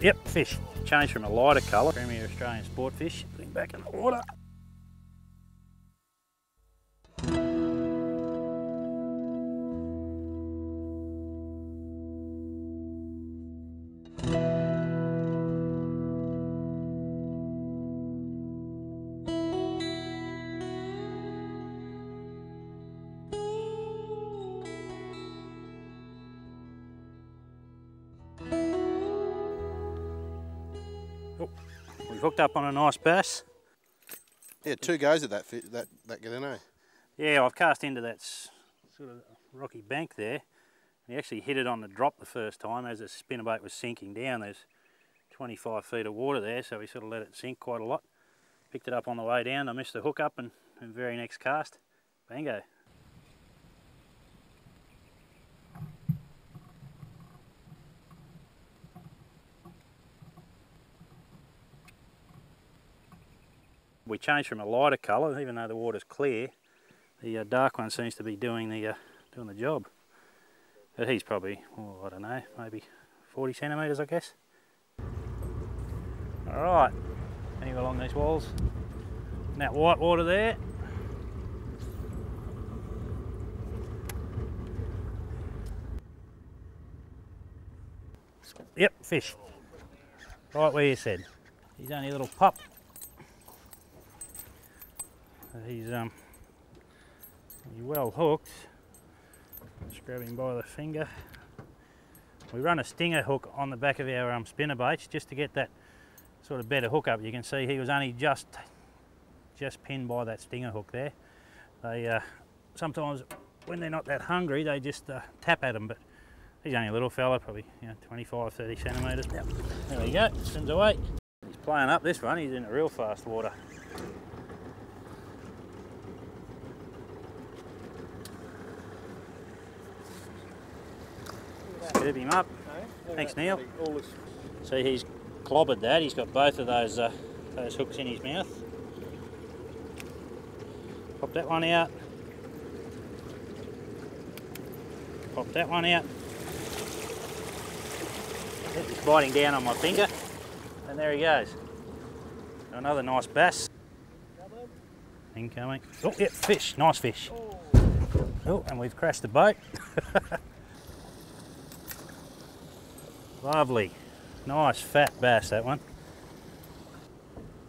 Yep, fish. Changed from a lighter colour. Premier Australian sport fish. Put him back in the water. Oh, we've hooked up on a nice bass. Yeah, 2 goes at that get in, eh? Yeah, I've cast into that sort of rocky bank there. He actually hit it on the drop the first time as the spinnerbait was sinking down. There's 25 feet of water there, so we sort of let it sink quite a lot. Picked it up on the way down. I missed the hook up and very next cast, bango. We changed from a lighter colour, even though the water's clear. The dark one seems to be doing the job. But he's probably, oh, I don't know, maybe 40 centimetres, I guess. All right, anyway along these walls. And that white water there. Yep, fish. Right where you said. He's only a little pup. He's well hooked. Just grab him by the finger. We run a stinger hook on the back of our spinnerbaits just to get that sort of better hook up. You can see he was only just pinned by that stinger hook there. They sometimes when they're not that hungry they just tap at them, but he's only a little fella, probably 25, 30 centimetres. Yep. There we go, swims away. He's playing up this one, he's in a real fast water. Curve him up. Thanks, Neil. See, he's clobbered that. He's got both of those hooks in his mouth. Pop that one out. Pop that one out. He's biting down on my finger. And there he goes. Another nice bass. Incoming. Oh, yeah, fish. Nice fish. Oh, and we've crashed the boat. Lovely, nice fat bass, that one.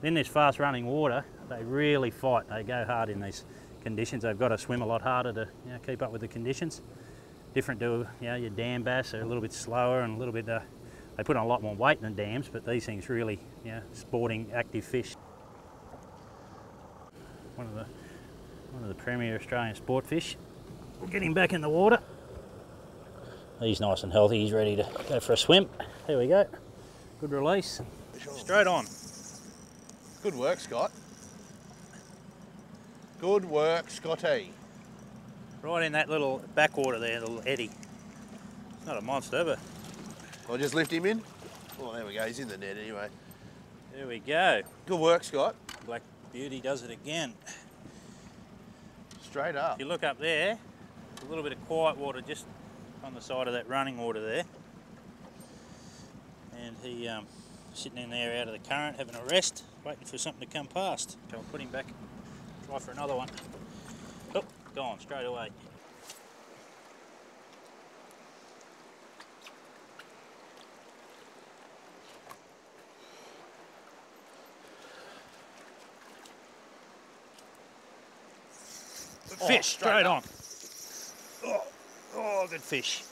In this fast running water, they really fight. They go hard in these conditions. They've got to swim a lot harder to keep up with the conditions. Different to your dam bass, are a little bit slower and a little bit, they put on a lot more weight than dams, but these things really, sporting, active fish. One of the premier Australian sport fish. We'll get him back in the water. He's nice and healthy, he's ready to go for a swim. There we go. Good release. Straight on. Good work, Scott. Good work, Scotty. Right in that little backwater there, the little eddy. It's not a monster, but... I'll just lift him in. Oh, there we go, he's in the net anyway. There we go. Good work, Scott. Black Beauty does it again. Straight up. If you look up there, a little bit of quiet water just on the side of that running water there, and he sitting in there out of the current having a rest, waiting for something to come past. So I'll put him back, try for another one. Oh, gone straight away. Fish, straight on. Oh, good fish.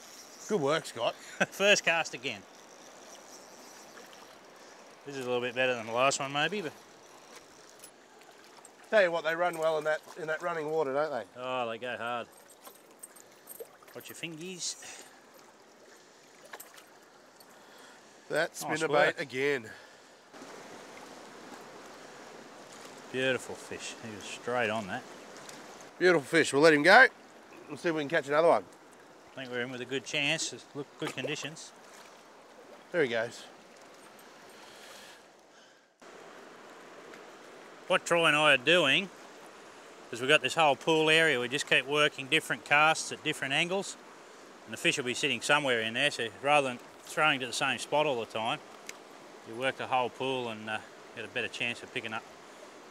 Good work, Scott. First cast again. This is a little bit better than the last one, maybe, but... Tell you what, they run well in that running water, don't they? Oh, they go hard. Watch your fingies. That spinnerbait again. Beautiful fish. He was straight on that. Beautiful fish. We'll let him go. We'll see if we can catch another one. I think we're in with a good chance. Look, good conditions. There he goes. What Troy and I are doing is we've got this whole pool area. We just keep working different casts at different angles, and the fish will be sitting somewhere in there. So rather than throwing to the same spot all the time, you work the whole pool and get a better chance of picking up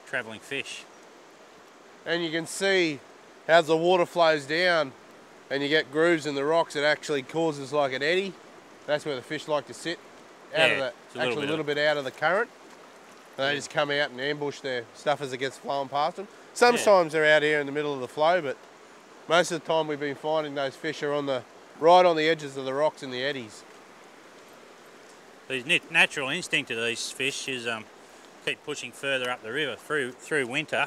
travelling fish. And you can see as the water flows down and you get grooves in the rocks, it actually causes like an eddy. That's where the fish like to sit, out of the, actually a little bit out of the current. And they just come out and ambush their stuff as it gets flowing past them. Sometimes they're out here in the middle of the flow, but most of the time we've been finding those fish are on the right on the edges of the rocks in the eddies. The natural instinct of these fish is keep pushing further up the river. Through winter,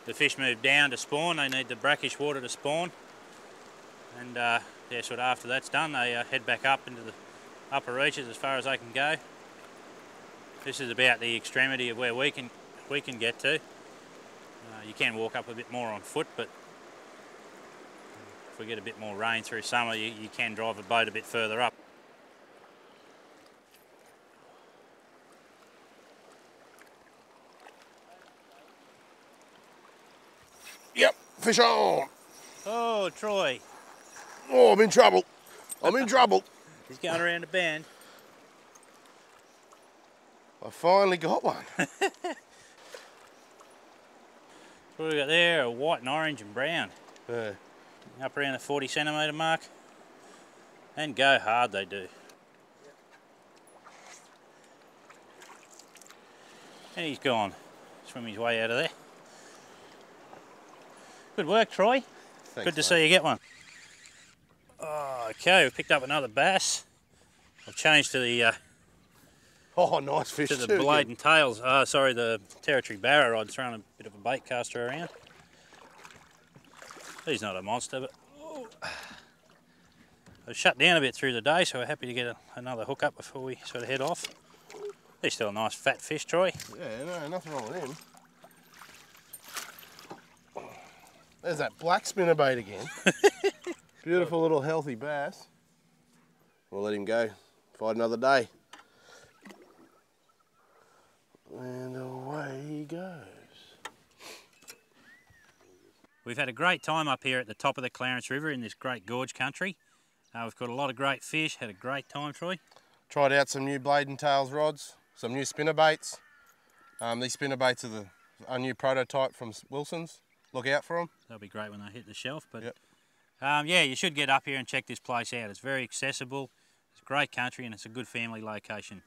the fish move down to spawn. They need the brackish water to spawn, and yeah, sort of after that's done, they head back up into the upper reaches as far as they can go. This is about the extremity of where we can get to. You can walk up a bit more on foot, but if we get a bit more rain through summer, you can drive a boat a bit further up. Yep, fish on. Oh, Troy. Oh, I'm in trouble. I'm in trouble. He's going around the bend. I finally got one. What we got there? A white and orange and brown. Yeah. Up around the 40 centimetre mark. And go hard they do. And he's gone. Swim his way out of there. Good work, Troy. Thanks, good to see you get one. Oh, okay, we've picked up another bass. I've changed to the oh, nice fish to the too, blade and tails. Sorry, the territory barra rod. Throwing a bit of a bait caster around. He's not a monster, but I've shut down a bit through the day, so we're happy to get another hook up before we sort of head off. He's still a nice fat fish, Troy. Yeah, no, nothing wrong with him. There's that black spinnerbait again. Beautiful little healthy bass. We'll let him go. Fight another day. And away he goes. We've had a great time up here at the top of the Clarence River in this great gorge country. We've got a lot of great fish, had a great time, Troy. Tried out some new blade and tails rods, some new spinnerbaits. These spinnerbaits are a new prototype from Wilson's. Look out for them. They'll be great when they hit the shelf. But yep. Yeah, you should get up here and check this place out. It's very accessible, it's a great country, and it's a good family location.